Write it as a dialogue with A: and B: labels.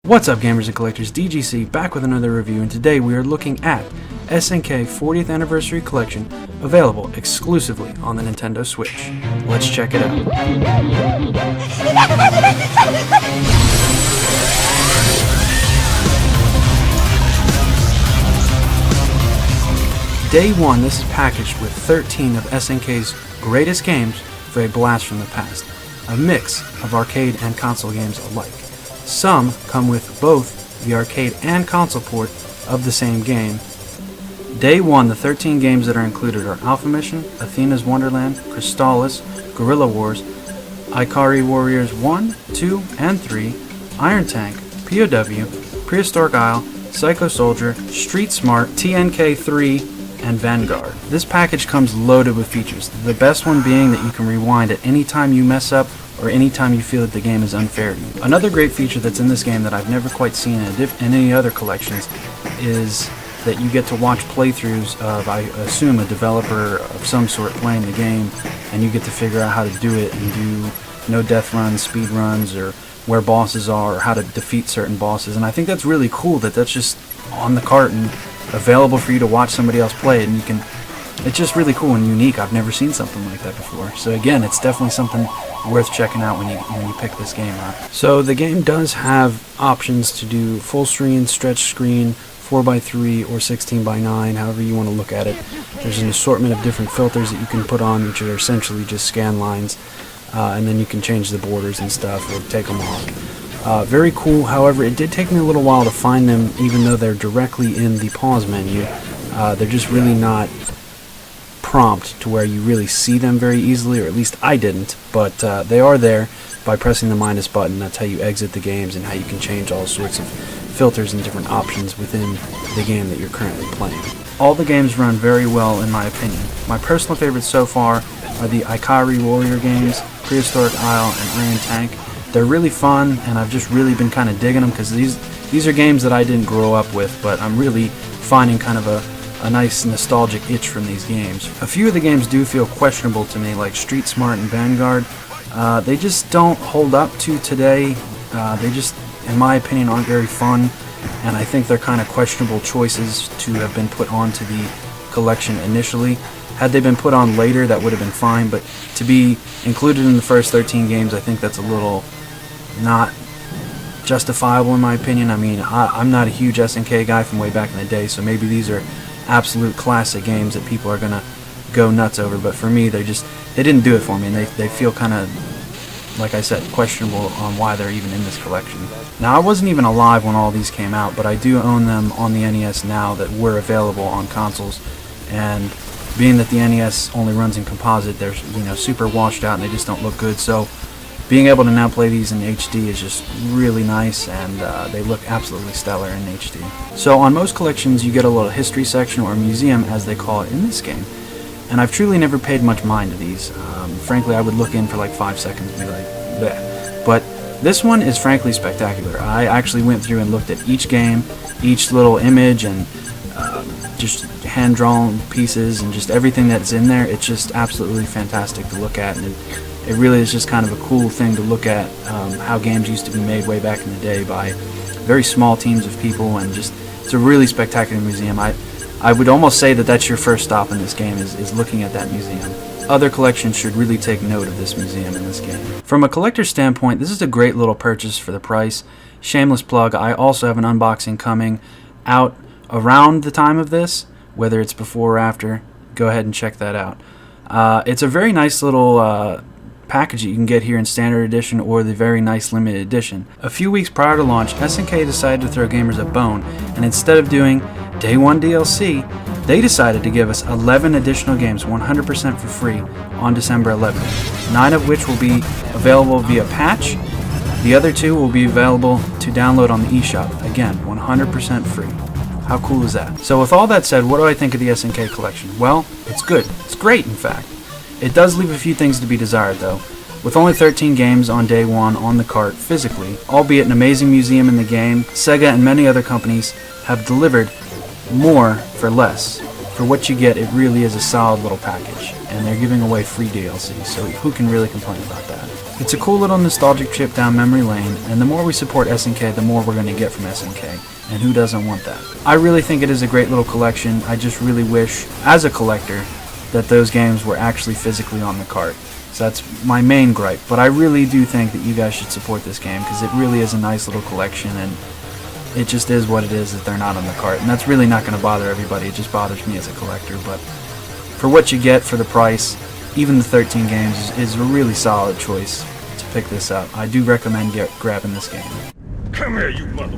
A: What's up, gamers and collectors? DGC back with another review, and today we are looking at Snk 40th Anniversary Collection, available exclusively on the Nintendo Switch. Let's check it out. Day 1, this is packaged with 13 of SNK's greatest games for a blast from the past, a mix of arcade and console games alike. Some come with both the arcade and console port of the same game. Day 1, the 13 games that are included are Alpha Mission, Athena's Wonderland, Crystalis, Guerrilla Wars, Ikari Warriors 1, 2, and 3, Iron Tank, POW, Prehistoric Isle, Psycho Soldier, Street Smart, TNK 3, and Vanguard. This package comes loaded with features, the best one being that you can rewind at any time you mess up or anytime you feel that the game is unfair to you. Another great feature that's in this game that I've never quite seen in any other collections is that you get to watch playthroughs of, I assume, a developer of some sort playing the game, and you get to figure out how to do it and do no death runs, speed runs, or where bosses are, or how to defeat certain bosses. And I think that's really cool that that's just on the cart and available for you to watch somebody else play it, and you can. It's just really cool and unique. I've never seen something like that before. So again, it's definitely something worth checking out when you pick this game up. So the game does have options to do full screen, stretch screen, 4x3 or 16:9, however you want to look at it. There's an assortment of different filters that you can put on, which are essentially just scan lines, and then you can change the borders and stuff or take them off. Very cool. However, it did take me a little while to find them, even though they're directly in the pause menu. They're just really not prompt to where you really see them very easily, or at least I didn't, but they are there by pressing the minus button. That's how you exit the games and how you can change all sorts of filters and different options within the game that you're currently playing. All the games run very well in my opinion. My personal favorites so far are the Ikari Warrior games, Prehistoric Isle, and Iron Tank. They're really fun, and I've just really been kind of digging them because these are games that I didn't grow up with, but I'm really finding kind of a nice nostalgic itch from these games. A few of the games do feel questionable to me, like Street Smart and Vanguard. They just don't hold up to today. They just, in my opinion, aren't very fun, and I think they're kind of questionable choices to have been put onto the collection initially. Had they been put on later, that would have been fine, but to be included in the first 13 games, I think that's a little not justifiable in my opinion. I mean, I'm not a huge SNK guy from way back in the day, so maybe these are absolute classic games that people are gonna go nuts over, but for me, they didn't do it for me, and they feel kind of, like I said, questionable on why they're even in this collection. Now, I wasn't even alive when all these came out, but I do own them on the NES now that were available on consoles, and being that the NES only runs in composite, they're super washed out and they just don't look good, so being able to now play these in HD is just really nice, and they look absolutely stellar in HD. So on most collections you get a little history section, or a museum as they call it in this game, and I've truly never paid much mind to these. Frankly, I would look in for like 5 seconds and be like, bleh. But this one is frankly spectacular. I actually went through and looked at each game, each little image, and just hand-drawn pieces, and just everything that's in there. It's just absolutely fantastic to look at, and it really is just kind of a cool thing to look at, how games used to be made way back in the day by very small teams of people, and just it's a really spectacular museum. I would almost say that that's your first stop in this game, is looking at that museum. Other collections should really take note of this museum in this game. From a collector's standpoint, this is a great little purchase for the price. Shameless plug, I also have an unboxing coming out around the time of this, whether it's before or after. Go ahead and check that out. It's a very nice little package that you can get here in standard edition or the very nice limited edition. A few weeks prior to launch, SNK decided to throw gamers a bone, and instead of doing Day 1 DLC, they decided to give us 11 additional games 100% for free on December 11th, 9 of which will be available via patch. The other 2 will be available to download on the eShop, again 100% free. How cool is that? So with all that said, what do I think of the SNK collection? Well, it's good. It's great, in fact. It does leave a few things to be desired, though. With only 13 games on day 1 on the cart physically, albeit an amazing museum in the game, Sega and many other companies have delivered more for less. For what you get, it really is a solid little package, and they're giving away free DLC, so who can really complain about that? It's a cool little nostalgic trip down memory lane, and the more we support SNK, the more we're going to get from SNK, and who doesn't want that? I really think it is a great little collection. I just really wish, as a collector, that those games were actually physically on the cart. So that's my main gripe, but I really do think that you guys should support this game, because it really is a nice little collection, and it just is what it is that they're not on the cart, and that's really not going to bother everybody. It just bothers me as a collector, but for what you get for the price, even the 13 games is a really solid choice to pick this up. I do recommend grabbing this game.
B: Come here, you mother!